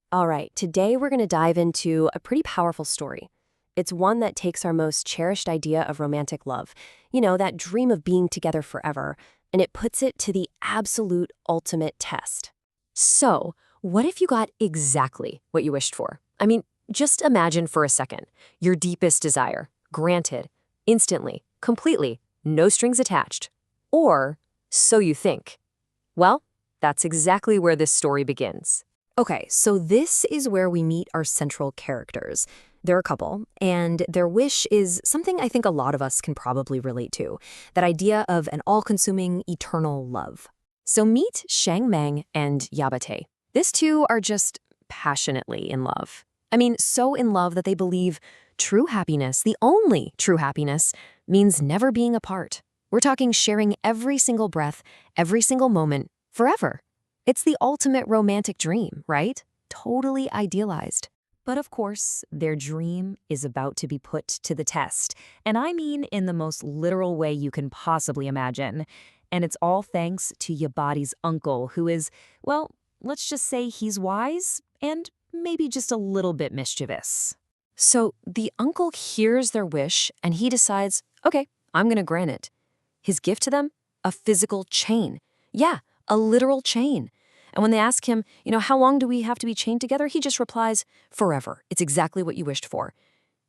All right, today we're going to dive into a pretty powerful story. It's one that takes our most cherished idea of romantic love, that dream of being together forever, and it puts it to the absolute ultimate test. So, what if you got exactly what you wished for? I mean, just imagine for a second your deepest desire, granted, instantly, completely, no strings attached. Or so you think. Well, that's exactly where this story begins. Okay, so this is where we meet our central characters. They're a couple, and their wish is something I think a lot of us can probably relate to, that idea of an all-consuming, eternal love. So meet Shang Meng and Yabate. These two are just passionately in love. I mean, so in love that they believe true happiness, the only true happiness, means never being apart. We're talking sharing every single breath, every single moment, forever. It's the ultimate romantic dream, right? Totally idealized. But of course, their dream is about to be put to the test. And I mean in the most literal way you can possibly imagine. And it's all thanks to Yabate's uncle, who is, well, let's just say he's wise and maybe just a little bit mischievous. So the uncle hears their wish and he decides, okay, I'm going to grant it. His gift to them? A physical chain. Yeah, a literal chain. And when they ask him, how long do we have to be chained together? He just replies, forever. It's exactly what you wished for.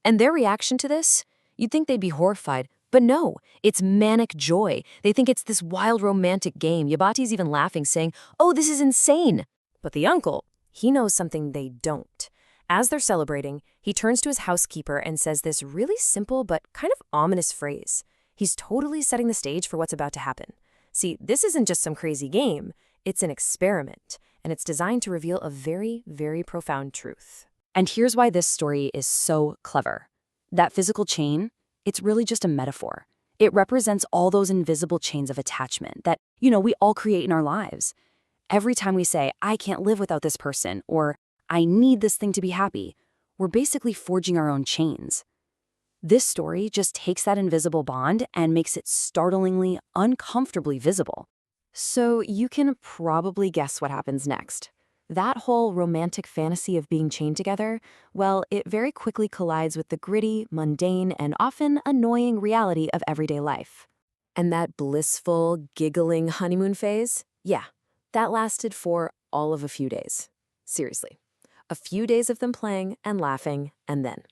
And their reaction to this? You'd think they'd be horrified. But no, it's manic joy. They think it's this wild romantic game. Yabate's even laughing, saying, oh, this is insane. But the uncle, he knows something they don't. As they're celebrating, he turns to his housekeeper and says this really simple but kind of ominous phrase. He's totally setting the stage for what's about to happen. See, this isn't just some crazy game. It's an experiment, and it's designed to reveal a very, very profound truth. And here's why this story is so clever. That physical chain, it's really just a metaphor. It represents all those invisible chains of attachment that, we all create in our lives. Every time we say, I can't live without this person, or I need this thing to be happy, we're basically forging our own chains. This story just takes that invisible bond and makes it startlingly, uncomfortably visible. So you can probably guess what happens next. That whole romantic fantasy of being chained together, well, it very quickly collides with the gritty, mundane, and often annoying reality of everyday life. And that blissful, giggling honeymoon phase? Yeah, that lasted for all of a few days. Seriously. A few days of them playing and laughing, and then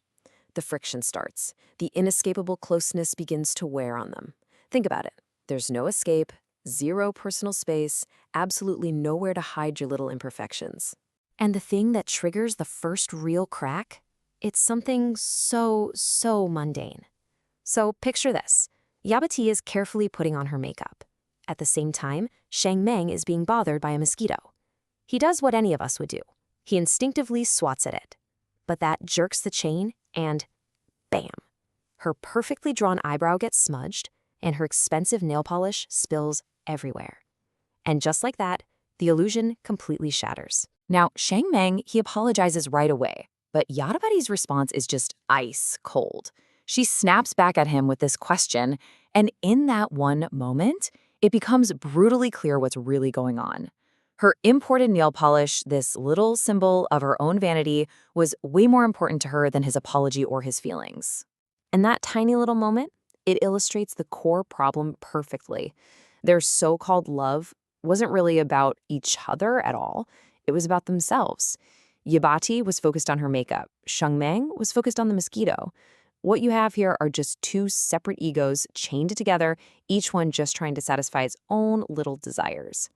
the friction starts. The inescapable closeness begins to wear on them. Think about it. There's no escape, zero personal space, absolutely nowhere to hide your little imperfections. And the thing that triggers the first real crack? It's something so mundane. So picture this. Yabate is carefully putting on her makeup. At the same time, Shang Meng is being bothered by a mosquito. He does what any of us would do. He instinctively swats at it. But that jerks the chain and bam! Her perfectly drawn eyebrow gets smudged and her expensive nail polish spills everywhere. And just like that, the illusion completely shatters. Now, Shang Meng, he apologizes right away, but Yadabate's response is just ice cold. She snaps back at him with this question, and in that one moment, it becomes brutally clear what's really going on. Her imported nail polish, this little symbol of her own vanity, was way more important to her than his apology or his feelings. And that tiny little moment, it illustrates the core problem perfectly. Their so-called love wasn't really about each other at all. It was about themselves. Yabate was focused on her makeup. Shang Meng was focused on the mosquito. What you have here are just two separate egos chained together, each one just trying to satisfy its own little desires.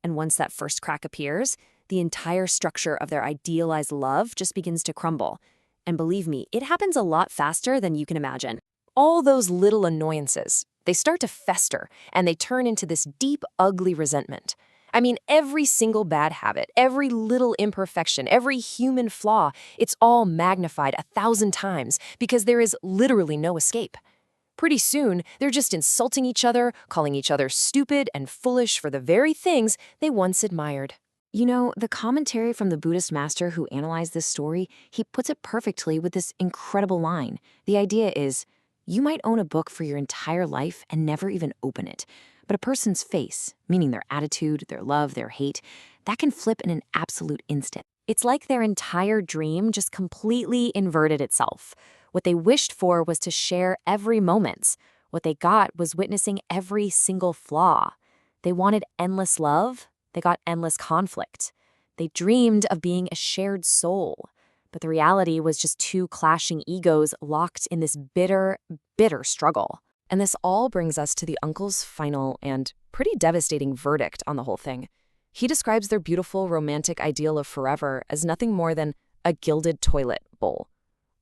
And once that first crack appears, the entire structure of their idealized love just begins to crumble. And believe me, it happens a lot faster than you can imagine. All those little annoyances, they start to fester, and they turn into this deep, ugly resentment. I mean, every single bad habit, every little imperfection, every human flaw, it's all magnified 1,000 times because there is literally no escape. Pretty soon, they're just insulting each other, calling each other stupid and foolish for the very things they once admired. The commentary from the Buddhist master who analyzed this story, he puts it perfectly with this incredible line. The idea is, you might own a book for your entire life and never even open it. But a person's face, meaning their attitude, their love, their hate, that can flip in an absolute instant. It's like their entire dream just completely inverted itself. What they wished for was to share every moment. What they got was witnessing every single flaw. They wanted endless love. They got endless conflict. They dreamed of being a shared soul. But the reality was just two clashing egos locked in this bitter, bitter struggle. And this all brings us to the uncle's final and pretty devastating verdict on the whole thing. He describes their beautiful romantic ideal of forever as nothing more than a gilded toilet bowl.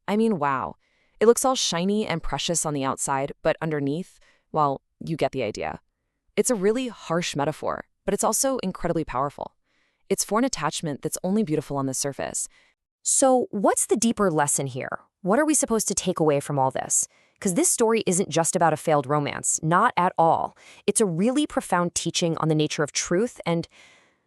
I mean, wow. It looks all shiny and precious on the outside, but underneath, well, you get the idea. It's a really harsh metaphor, but it's also incredibly powerful. It's for an attachment that's only beautiful on the surface. So, what's the deeper lesson here? What are we supposed to take away from all this? Because this story isn't just about a failed romance, not at all. It's a really profound teaching on the nature of truth and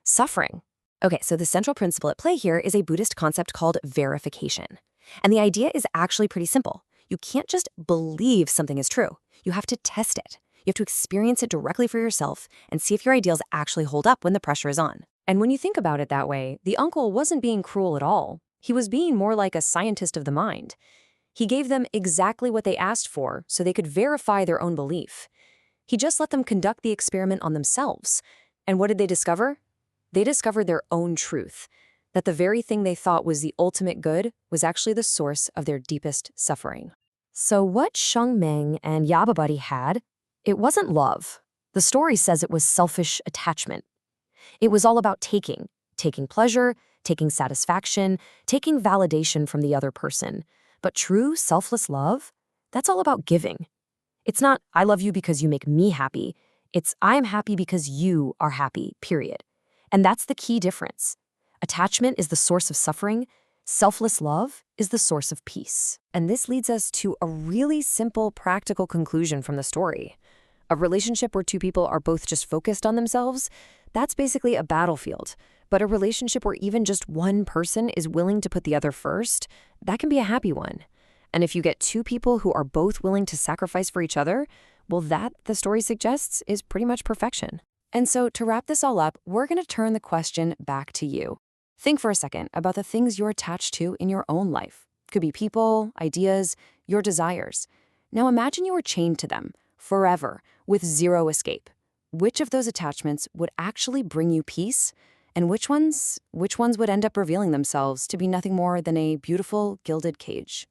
suffering. Okay, so the central principle at play here is a Buddhist concept called verification. And the idea is actually pretty simple. You can't just believe something is true. You have to test it. You have to experience it directly for yourself and see if your ideals actually hold up when the pressure is on. And when you think about it that way, the uncle wasn't being cruel at all. He was being more like a scientist of the mind. He gave them exactly what they asked for so they could verify their own belief. He just let them conduct the experiment on themselves. And what did they discover? They discovered their own truth, that the very thing they thought was the ultimate good was actually the source of their deepest suffering. So what Chon Ngo and Yababuddy had, it wasn't love. The story says it was selfish attachment. It was all about taking pleasure, taking satisfaction, taking validation from the other person. But true selfless love, that's all about giving. It's not, I love you because you make me happy. It's, I am happy because you are happy, period. And that's the key difference. Attachment is the source of suffering. Selfless love is the source of peace. And this leads us to a really simple, practical conclusion from the story. A relationship where two people are both just focused on themselves, that's basically a battlefield. But a relationship where even just one person is willing to put the other first, that can be a happy one. And if you get two people who are both willing to sacrifice for each other, well, that, the story suggests, is pretty much perfection. And so to wrap this all up, we're going to turn the question back to you. Think for a second about the things you're attached to in your own life. Could be people, ideas, your desires. Now imagine you were chained to them forever with zero escape. Which of those attachments would actually bring you peace? And which ones would end up revealing themselves to be nothing more than a beautiful gilded cage?